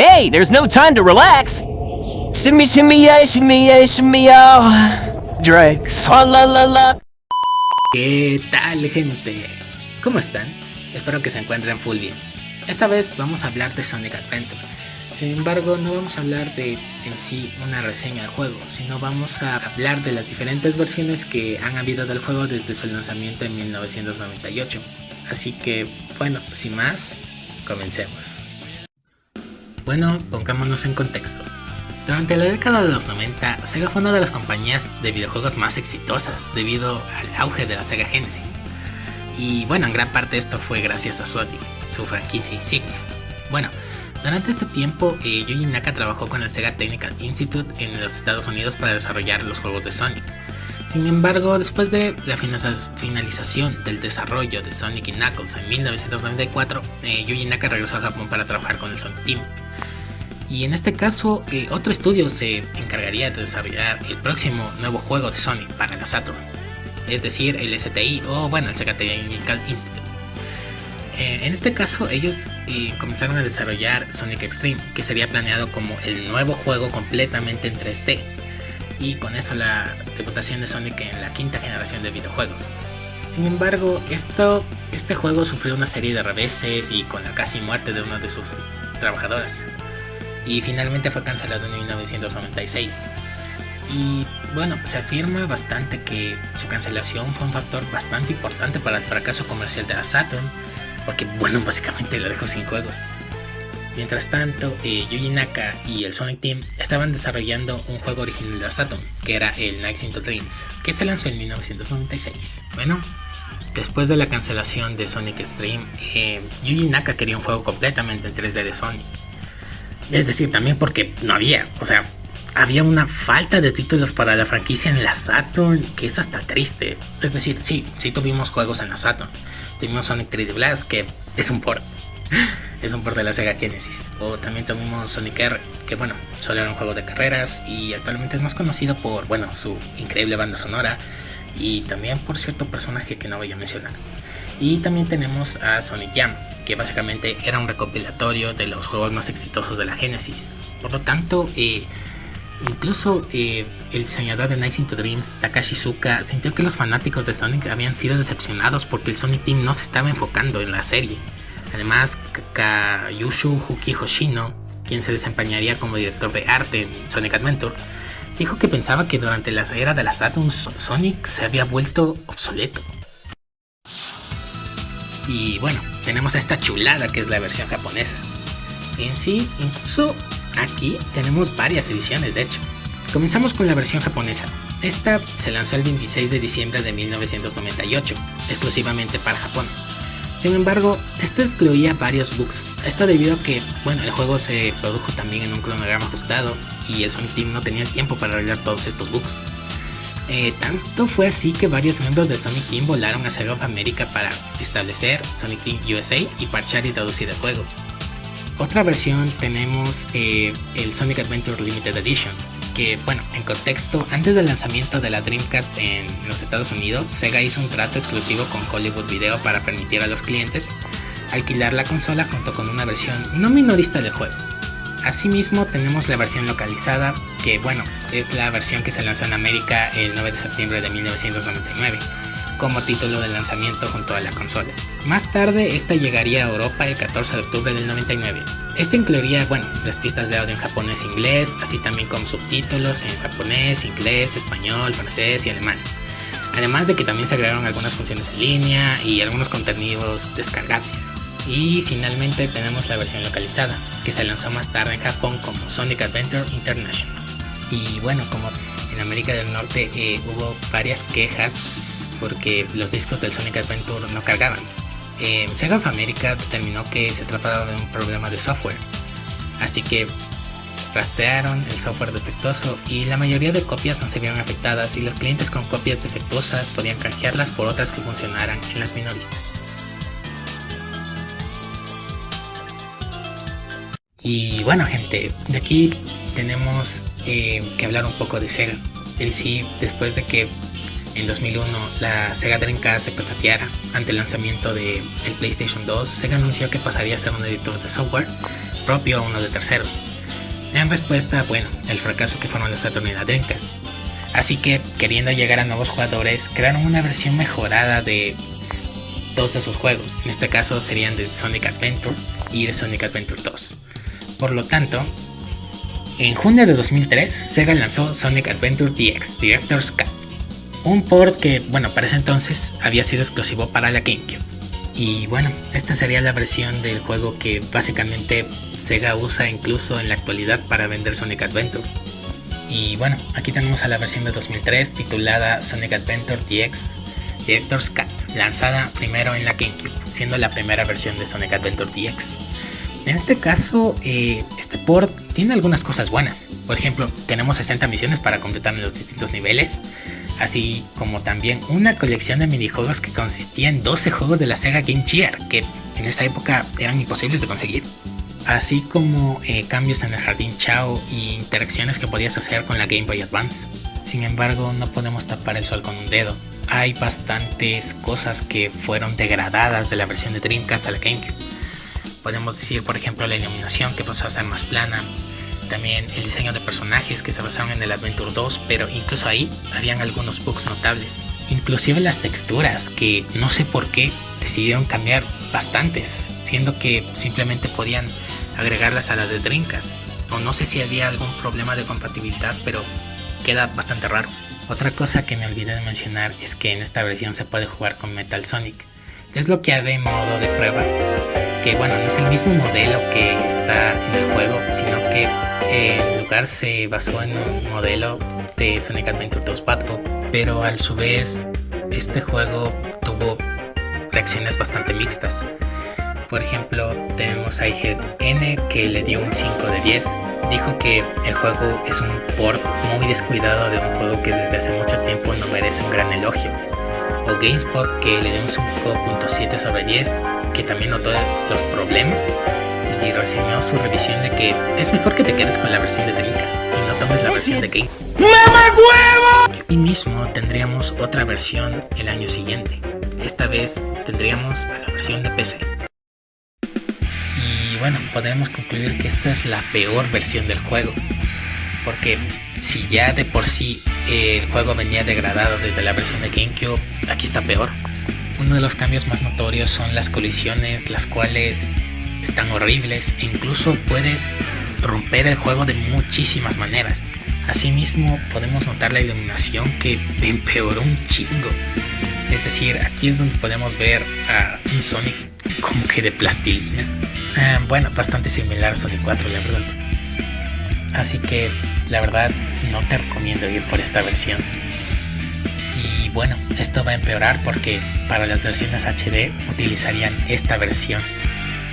Hey, there's no time to relax. Shimmy, shimmy, yeah, shimmy, yeah, shimmy, yeah. Drag, swalla, la, la. ¿Qué tal, gente? ¿Cómo están? Espero que se encuentren full bien. Esta vez vamos a hablar de Sonic Adventure. Sin embargo, no vamos a hablar de en sí una reseña del juego, sino vamos a hablar de las diferentes versiones que han habido del juego desde su lanzamiento en 1998. Así que, bueno, sin más, comencemos. Bueno, pongámonos en contexto. Durante la década de los 90, Sega fue una de las compañías de videojuegos más exitosas debido al auge de la Sega Genesis. Y bueno, en gran parte esto fue gracias a Sonic, su franquicia insignia. Bueno, durante este tiempo, Yuji Naka trabajó con el Sega Technical Institute en los Estados Unidos para desarrollar los juegos de Sonic. Sin embargo, después de la finalización del desarrollo de Sonic y Knuckles en 1994, Yuji Naka regresó a Japón para trabajar con el Sonic Team. Y en este caso, otro estudio se encargaría de desarrollar el próximo nuevo juego de Sonic para la Saturn, es decir, el STI o bueno, el Sega Technical Institute. En este caso, ellos comenzaron a desarrollar Sonic X-treme, que sería planeado como el nuevo juego completamente en 3D, y con eso la debutación de Sonic en la quinta generación de videojuegos. Sin embargo, este juego sufrió una serie de reveses y con la casi muerte de una de sus trabajadoras, y finalmente fue cancelado en 1996. Y bueno, se afirma bastante que su cancelación fue un factor bastante importante para el fracaso comercial de la Saturn, porque bueno, básicamente la dejó sin juegos. Mientras tanto, Yuji Naka y el Sonic Team estaban desarrollando un juego original de la Saturn, que era el Nights into Dreams, que se lanzó en 1996. Bueno, después de la cancelación de Sonic X-treme, Yuji Naka quería un juego completamente en 3D de Sonic. Es decir, también porque no había, había una falta de títulos para la franquicia en la Saturn, que es hasta triste. Es decir, sí tuvimos juegos en la Saturn. Tuvimos Sonic 3D Blast, que es un port. Es un port de la Sega Genesis. O también tuvimos Sonic R, que bueno, solo era un juego de carreras y actualmente es más conocido por, bueno, su increíble banda sonora y también por cierto personaje que no voy a mencionar. Y también tenemos a Sonic Jam, que básicamente era un recopilatorio de los juegos más exitosos de la Genesis. Por lo tanto, incluso el diseñador de Nights into Dreams, Takashi Iizuka, sintió que los fanáticos de Sonic habían sido decepcionados porque el Sonic Team no se estaba enfocando en la serie. Además, Kayushi Hoshino, quien se desempeñaría como director de arte en Sonic Adventure, dijo que pensaba que durante la era de la Saturn, Sonic se había vuelto obsoleto. Y bueno, tenemos esta chulada que es la versión japonesa. En sí, incluso aquí tenemos varias ediciones, de hecho. Comenzamos con la versión japonesa. Esta se lanzó el 26 de diciembre de 1998, exclusivamente para Japón. Sin embargo, esta incluía varios bugs. Esto debido a que, bueno, el juego se produjo también en un cronograma ajustado y el Sonic Team no tenía tiempo para arreglar todos estos bugs. Tanto fue así que varios miembros del Sonic Team volaron a Sega of America para establecer Sonic Team USA y parchar y traducir el juego. Otra versión tenemos el Sonic Adventure Limited Edition, que bueno, en contexto, antes del lanzamiento de la Dreamcast en los Estados Unidos, Sega hizo un trato exclusivo con Hollywood Video para permitir a los clientes alquilar la consola junto con una versión no minorista del juego. Asimismo tenemos la versión localizada, que bueno, es la versión que se lanzó en América el 9 de septiembre de 1999, como título de lanzamiento junto a la consola. Más tarde esta llegaría a Europa el 14 de octubre del 99. Esta incluiría, bueno, las pistas de audio en japonés e inglés, así también como subtítulos en japonés, inglés, español, francés y alemán. Además de que también se agregaron algunas funciones en línea y algunos contenidos descargables. Y finalmente tenemos la versión localizada, que se lanzó más tarde en Japón como Sonic Adventure International. Y bueno, como en América del Norte hubo varias quejas porque los discos del Sonic Adventure no cargaban. Sega of America determinó que se trataba de un problema de software, así que rastrearon el software defectuoso y la mayoría de copias no se vieron afectadas y los clientes con copias defectuosas podían canjearlas por otras que funcionaran en las minoristas. Y bueno, gente, de aquí tenemos que hablar un poco de Sega en sí, después de que en 2001 la Sega Dreamcast se petateara ante el lanzamiento del PlayStation 2. Sega anunció que pasaría a ser un editor de software propio o uno de terceros. En respuesta, bueno, el fracaso que fueron la Saturn y la Dreamcast. Así que, queriendo llegar a nuevos jugadores, crearon una versión mejorada de dos de sus juegos. En este caso serían de Sonic Adventure y de Sonic Adventure 2. Por lo tanto, en junio de 2003, Sega lanzó Sonic Adventure DX, Director's Cut. Un port que, bueno, para ese entonces había sido exclusivo para la GameCube. Y bueno, esta sería la versión del juego que básicamente Sega usa incluso en la actualidad para vender Sonic Adventure. Y bueno, aquí tenemos a la versión de 2003 titulada Sonic Adventure DX Director's Cut, lanzada primero en la GameCube, siendo la primera versión de Sonic Adventure DX. En este caso, este port tiene algunas cosas buenas. Por ejemplo, tenemos 60 misiones para completar en los distintos niveles, así como también una colección de minijuegos que consistía en 12 juegos de la Sega Game Gear, que en esa época eran imposibles de conseguir. Así como cambios en el Jardín Chao y interacciones que podías hacer con la Game Boy Advance. Sin embargo, no podemos tapar el sol con un dedo. Hay bastantes cosas que fueron degradadas de la versión de Dreamcast a la GameCube. Podemos decir, por ejemplo, la iluminación, que pasó a ser más plana. También el diseño de personajes, que se basaron en el Adventure 2, pero incluso ahí habían algunos bugs notables. Inclusive las texturas, que no sé por qué decidieron cambiar bastantes, siendo que simplemente podían agregarlas a las de Dreamcast. O no sé si había algún problema de compatibilidad, pero queda bastante raro. Otra cosa que me olvidé de mencionar es que en esta versión se puede jugar con Metal Sonic. Desbloquearé en modo de prueba, que bueno, no es el mismo modelo que está en el juego, sino que en lugar se basó en un modelo de Sonic Adventure 2 Battle, pero a su vez este juego tuvo reacciones bastante mixtas. Por ejemplo, tenemos a IGN, que le dio un 5 de 10. Dijo que el juego es un port muy descuidado de un juego que desde hace mucho tiempo no merece un gran elogio. O GameSpot, que le dio un 5.7 sobre 10, que también notó los problemas y resumió su revisión de que es mejor que te quedes con la versión de Dreamcast y no tomes la versión de GameCube. ¡Mama huevo! Y mismo tendríamos otra versión el año siguiente. Esta vez tendríamos a la versión de PC. Y bueno, podemos concluir que esta es la peor versión del juego, porque si ya de por sí el juego venía degradado desde la versión de GameCube, aquí está peor. Uno de los cambios más notorios son las colisiones, las cuales están horribles e incluso puedes romper el juego de muchísimas maneras. Asimismo, podemos notar la iluminación, que empeoró un chingo. Es decir, aquí es donde podemos ver a un Sonic como que de plastilina. Bueno, bastante similar a Sonic 4, la verdad. Así que, la verdad, no te recomiendo ir por esta versión. Y bueno, esto va a empeorar porque para las versiones HD utilizarían esta versión.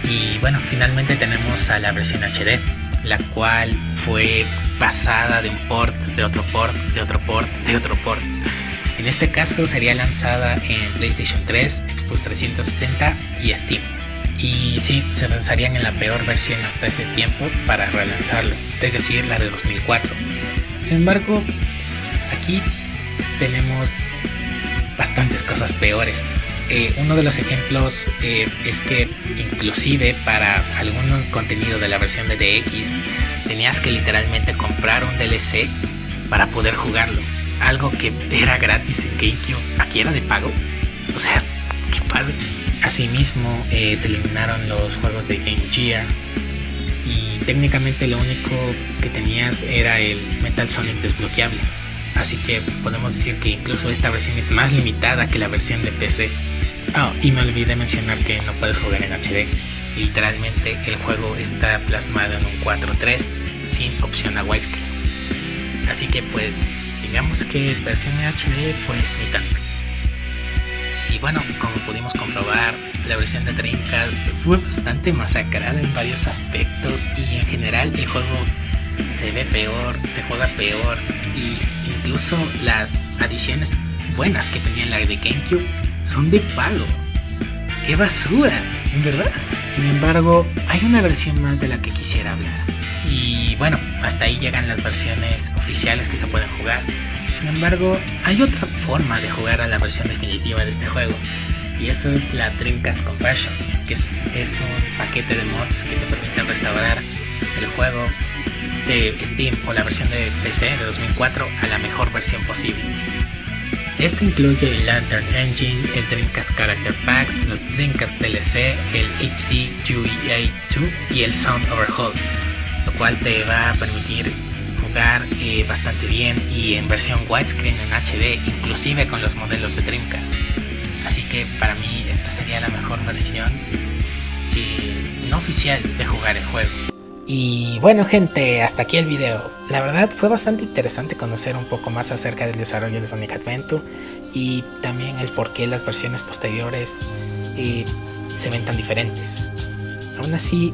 Y bueno, finalmente tenemos a la versión HD, la cual fue pasada de un port, de otro port, de otro port, de otro port. En este caso sería lanzada en PlayStation 3, Xbox 360 y Steam. Y sí, se lanzarían en la peor versión hasta ese tiempo para relanzarlo, es decir, la de 2004. Sin embargo, aquí tenemos bastantes cosas peores. Uno de los ejemplos es que inclusive para algún contenido de la versión de DX tenías que literalmente comprar un DLC para poder jugarlo. Algo que era gratis en GameCube, aquí era de pago. O sea, qué padre. Asimismo, se eliminaron los juegos de Game Gear y técnicamente lo único que tenías era el Metal Sonic desbloqueable. Así que podemos decir que incluso esta versión es más limitada que la versión de PC. Y me olvidé mencionar que no puedes jugar en HD. Literalmente el juego está plasmado en un 4:3 sin opción a widescreen. Así que pues digamos que versión en HD pues ni tanto. Y bueno, como pudimos comprobar, la versión de Dreamcast fue bastante masacrada en varios aspectos y en general el juego se ve peor, se juega peor y incluso las adiciones buenas que tenía la de GameCube son de pago. ¡Qué basura! En verdad. Sin embargo, hay una versión más de la que quisiera hablar. Y bueno, hasta ahí llegan las versiones oficiales que se pueden jugar. Sin embargo, hay otra forma de jugar a la versión definitiva de este juego. Y eso es la Dreamcast Conversion, que es un paquete de mods que te permite restaurar el juego de Steam o la versión de PC de 2004 a la mejor versión posible. Esto incluye el Lantern Engine, el Dreamcast Character Packs, los Dreamcast DLC, el HD UEA 2 y el Sound Overhaul, lo cual te va a permitir jugar bastante bien y en versión widescreen en HD, inclusive con los modelos de Dreamcast. Así que para mí esta sería la mejor versión no oficial de jugar el juego. Y bueno gente, hasta aquí el video. La verdad fue bastante interesante conocer un poco más acerca del desarrollo de Sonic Adventure y también el por qué las versiones posteriores se ven tan diferentes. Aún así,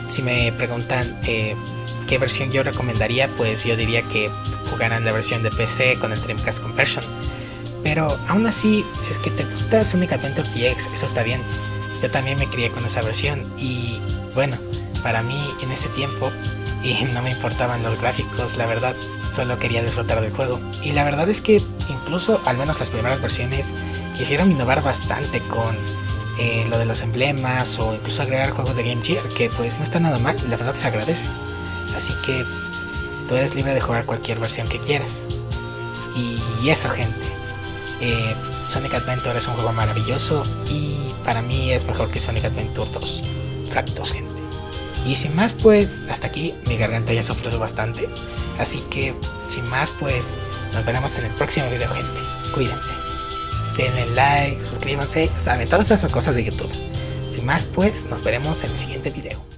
si me preguntan qué versión yo recomendaría, pues yo diría que jugaran la versión de PC con el Dreamcast Conversion. Pero aún así, si es que te gusta Sonic Adventure DX, eso está bien. Yo también me crié con esa versión y bueno, para mí en ese tiempo no me importaban los gráficos, la verdad, solo quería disfrutar del juego. Y la verdad es que incluso, al menos las primeras versiones, quisieron innovar bastante con lo de los emblemas o incluso agregar juegos de Game Gear, que pues no está nada mal, la verdad se agradece. Así que tú eres libre de jugar cualquier versión que quieras. Y eso gente, Sonic Adventure es un juego maravilloso y para mí es mejor que Sonic Adventure 2. Factos gente. Y sin más pues, hasta aquí mi garganta ya sufrió bastante. Así que sin más pues, nos veremos en el próximo video gente. Cuídense. Denle like, suscríbanse, saben, todas esas cosas de YouTube. Sin más pues, nos veremos en el siguiente video.